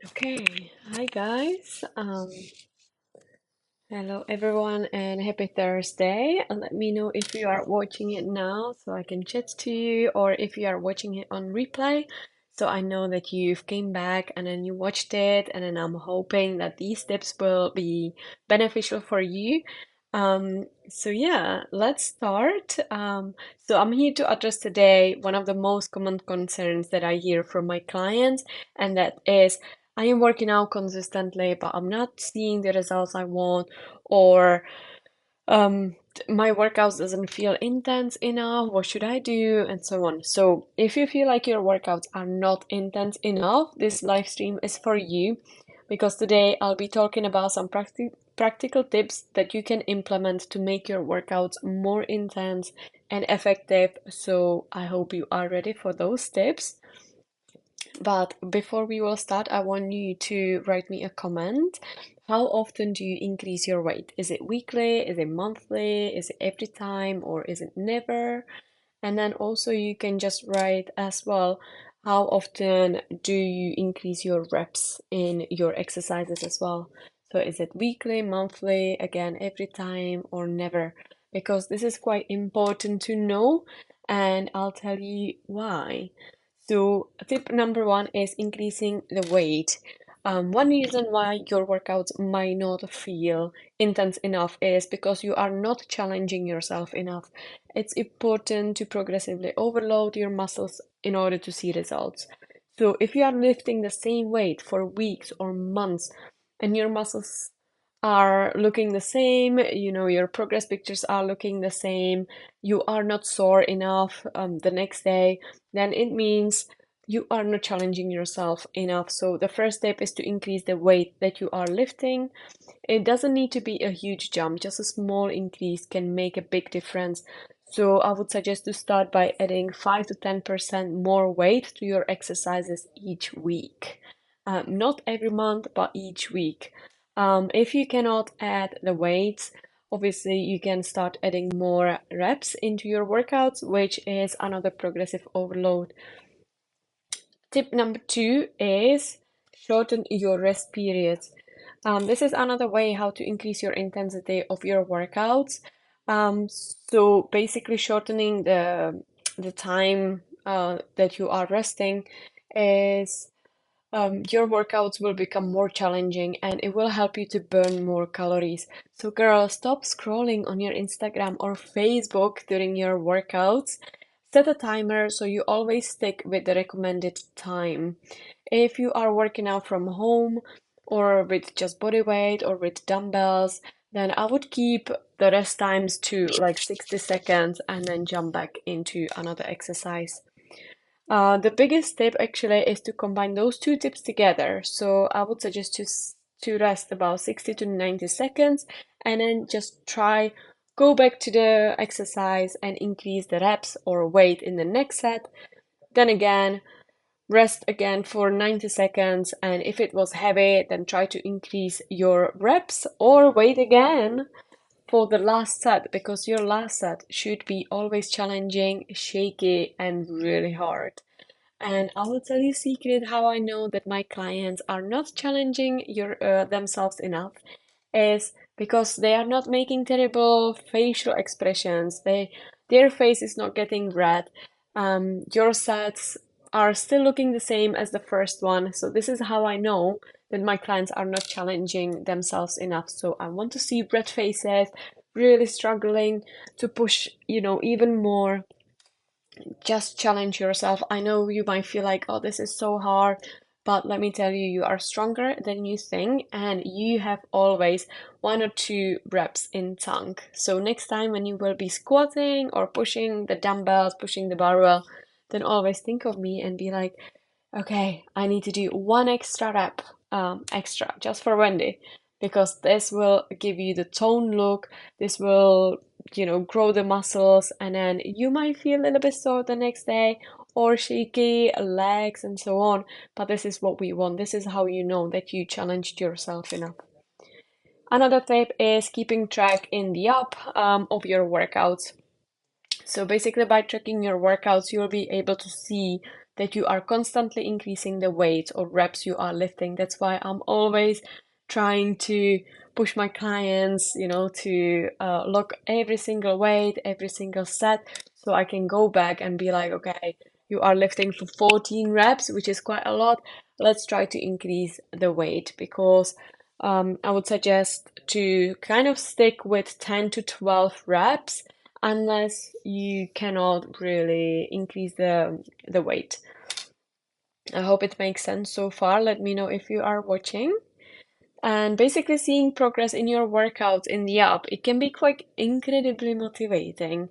Okay, hi guys. Hello everyone and happy Thursday. Let me know if you are watching it now so I can chat to you, or if you are watching it on replay so I know that you've came back and then you watched it, and then I'm hoping that these tips will be beneficial for you. So yeah, let's start. So I'm here to address today one of the most common concerns that I hear from my clients, and that is I am working out consistently, but I'm not seeing the results I want, or my workouts doesn't feel intense enough. What should I do? And so on. So if you feel like your workouts are not intense enough, this live stream is for you, because today I'll be talking about some practical tips that you can implement to make your workouts more intense and effective. So I hope you are ready for those tips. But before we will start, I want you to write me a comment. How often do you increase your weight? Is it weekly? Is it monthly? Is it every time? Or is it never? And then also you can just write as well, how often do you increase your reps in your exercises as well? So is it weekly, monthly, again, every time, or never? Because this is quite important to know, and I'll tell you why. So, tip number one is increasing the weight. One reason why your workouts might not feel intense enough is because you are not challenging yourself enough. It's important to progressively overload your muscles in order to see results. So, if you are lifting the same weight for weeks or months and your muscles are looking the same, your progress pictures are looking the same, you are not sore enough the next day, then it means you are not challenging yourself enough. So the first step is to increase the weight that you are lifting. It doesn't need to be a huge jump, just a small increase can make a big difference. So I would suggest to start by adding 5 to 10% more weight to your exercises each week. Not every month, but each week. If you cannot add the weights, obviously you can start adding more reps into your workouts, which is another progressive overload. Tip number two is shorten your rest periods. This is another way how to increase your intensity of your workouts. So basically, shortening the time that you are resting is your workouts will become more challenging, and it will help you to burn more calories. So, girl, stop scrolling on your Instagram or Facebook during your workouts. Set a timer so you always stick with the recommended time. If you are working out from home or with just body weight or with dumbbells, then I would keep the rest times to like 60 seconds and then jump back into another exercise. The biggest tip actually is to combine those two tips together. So I would suggest to rest about 60 to 90 seconds, and then just try go back to the exercise and increase the reps or weight in the next set. Then again, rest again for 90 seconds, and if it was heavy, then try to increase your reps or weight again for the last set, because your last set should be always challenging, shaky, and really hard. And I will tell you a secret how I know that my clients are not challenging themselves enough is because they are not making terrible facial expressions. Their face is not getting red. Your sets are still looking the same as the first one. So this is how I know that my clients are not challenging themselves enough. So I want to see red faces, really struggling to push, even more. Just challenge yourself. I know you might feel like, oh, this is so hard, but let me tell you, you are stronger than you think, and you have always one or two reps in tank. So next time when you will be squatting or pushing the dumbbells, pushing the barbell, then always think of me and be like, okay, I need to do one extra rep, extra, just for Wendy, because this will give you the tone look. This will, grow the muscles, and then you might feel a little bit sore the next day, or shaky legs and so on. But this is what we want. This is how you know that you challenged yourself enough. Another tip is keeping track in the app of your workouts. So basically, by tracking your workouts, you'll be able to see that you are constantly increasing the weight or reps you are lifting. That's why I'm always trying to push my clients, to look every single weight, every single set, so I can go back and be like, okay, you are lifting for 14 reps, which is quite a lot. Let's try to increase the weight, because I would suggest to kind of stick with 10 to 12 reps unless you cannot really increase the weight. I hope it makes sense so far. Let me know if you are watching. And basically seeing progress in your workouts in the app, it can be quite incredibly motivating.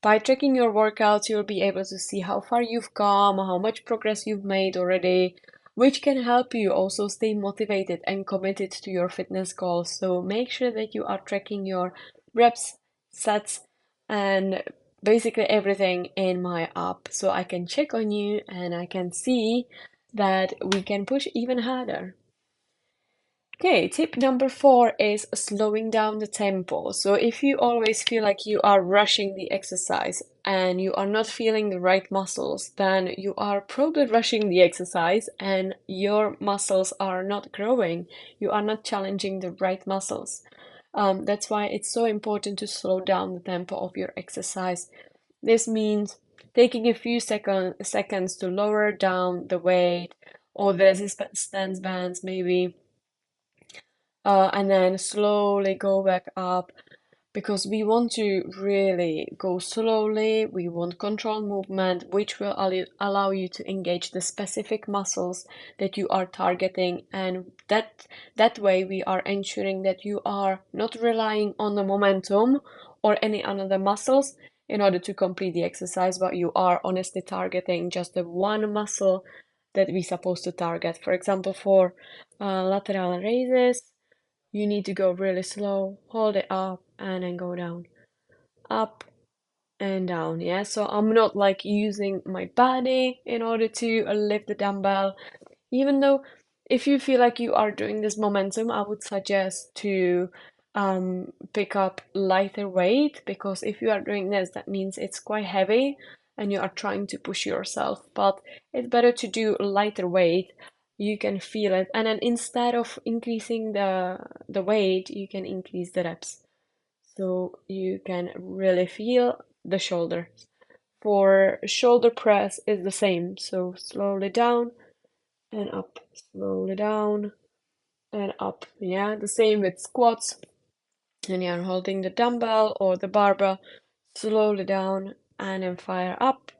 By tracking your workouts, you'll be able to see how far you've come, how much progress you've made already, which can help you also stay motivated and committed to your fitness goals. So make sure that you are tracking your reps, sets, and basically everything in my app, so I can check on you and I can see that we can push even harder. Okay, tip number 4 is slowing down the tempo. So if you always feel like you are rushing the exercise and you are not feeling the right muscles, then you are probably rushing the exercise and your muscles are not growing. You are not challenging the right muscles. That's why it's so important to slow down the tempo of your exercise. This means taking a few seconds to lower down the weight or the resistance bands maybe, and then slowly go back up, because we want to really go slowly. We want control movement, which will allow you to engage the specific muscles that you are targeting, and that way we are ensuring that you are not relying on the momentum or any other muscles in order to complete the exercise, but you are honestly targeting just the one muscle that we're supposed to target. For example, for lateral raises, you need to go really slow, hold it up, and then go down. Up and down, yeah? So I'm not like using my body in order to lift the dumbbell. Even though if you feel like you are doing this momentum, I would suggest to pick up lighter weight, because if you are doing this, that means it's quite heavy and you are trying to push yourself. But it's better to do lighter weight. You can feel it, and then instead of increasing the weight, you can increase the reps, so you can really feel the shoulder. For shoulder press is the same, so slowly down and up, slowly down and up. Yeah, the same with squats. And you're holding the dumbbell or the barbell, slowly down and then fire up,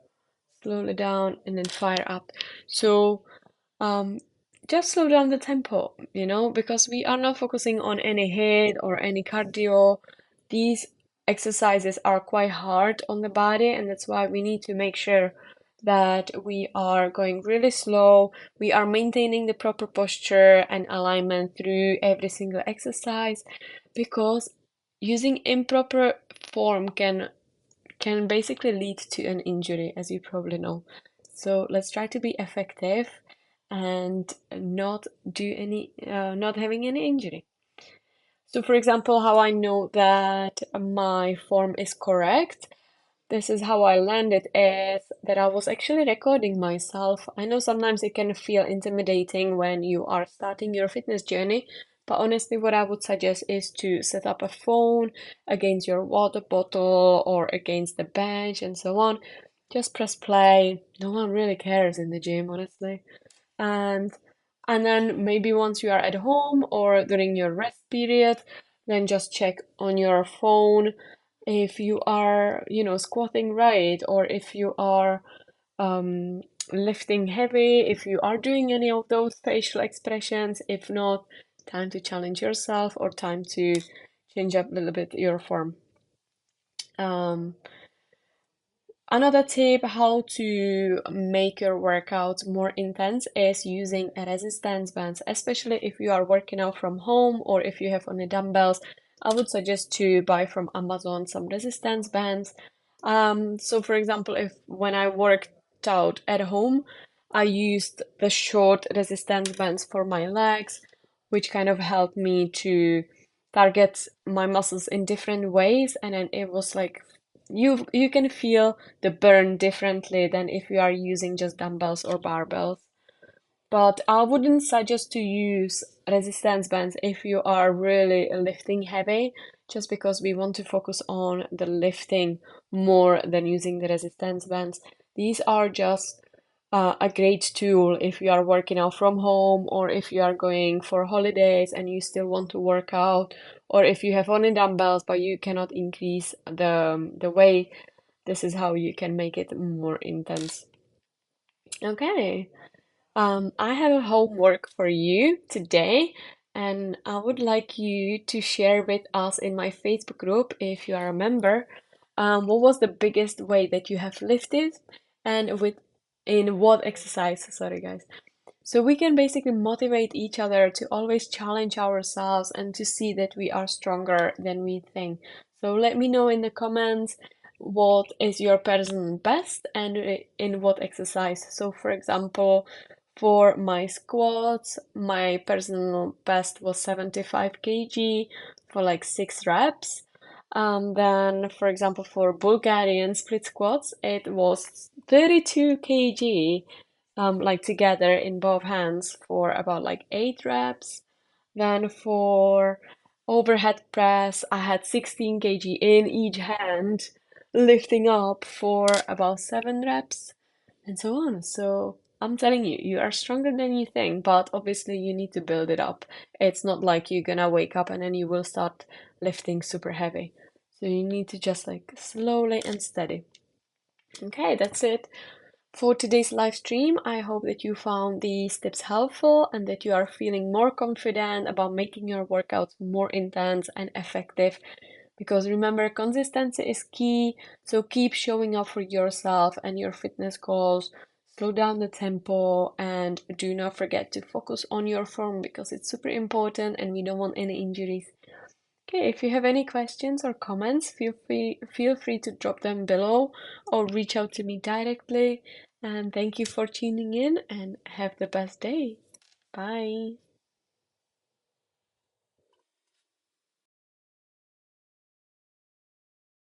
slowly down and then fire up. So um, just slow down the tempo, because we are not focusing on any hit or any cardio. These exercises are quite hard on the body, and that's why we need to make sure that we are going really slow. We are maintaining the proper posture and alignment through every single exercise, because using improper form can basically lead to an injury, as you probably know. So let's try to be effective and not having any injury. So, for example, how I know that my form is correct, this is how I landed, is that I was actually recording myself. I know sometimes it can feel intimidating when you are starting your fitness journey, but honestly, what I would suggest is to set up a phone against your water bottle or against the bench and so on. Just press play. No one really cares in the gym, honestly. And then maybe once you are at home or during your rest period, then just check on your phone if you are, squatting right, or if you are um, lifting heavy, if you are doing any of those facial expressions. If not, time to challenge yourself or time to change up a little bit your form. Um, Another tip how to make your workouts more intense is using a resistance bands, especially if you are working out from home or if you have only dumbbells. I would suggest to buy from Amazon some resistance bands. So for example, if when I worked out at home, I used the short resistance bands for my legs, which kind of helped me to target my muscles in different ways, and then it was like you can feel the burn differently than if you are using just dumbbells or barbells. But I wouldn't suggest to use resistance bands if you are really lifting heavy, just because we want to focus on the lifting more than using the resistance bands. These are just a great tool if you are working out from home, or if you are going for holidays and you still want to work out, or if you have only dumbbells but you cannot increase the weight. This is how you can make it more intense. Okay. I have a homework for you today, and I would like you to share with us in my Facebook group, if you are a member, what was the biggest weight that you have lifted, and with in what exercise? Sorry, guys. So we can basically motivate each other to always challenge ourselves and to see that we are stronger than we think. So let me know in the comments what is your personal best and in what exercise. So for example, for my squats, my personal best was 75 kg for like 6 reps. Then, for example, for Bulgarian split squats, it was 32 kg, like together in both hands for about like 8 reps. Then for overhead press, I had 16 kg in each hand, lifting up for about 7 reps, and so on. So I'm telling you, you are stronger than you think, but obviously you need to build it up. It's not like you're gonna wake up and then you will start lifting super heavy. So you need to just like slowly and steady. Okay, that's it for today's live stream. I hope that you found these tips helpful and that you are feeling more confident about making your workouts more intense and effective. Because remember, consistency is key. So keep showing up for yourself and your fitness goals. Slow down the tempo and do not forget to focus on your form, because it's super important and we don't want any injuries. Okay, if you have any questions or comments, feel free to drop them below or reach out to me directly. And thank you for tuning in and have the best day. Bye.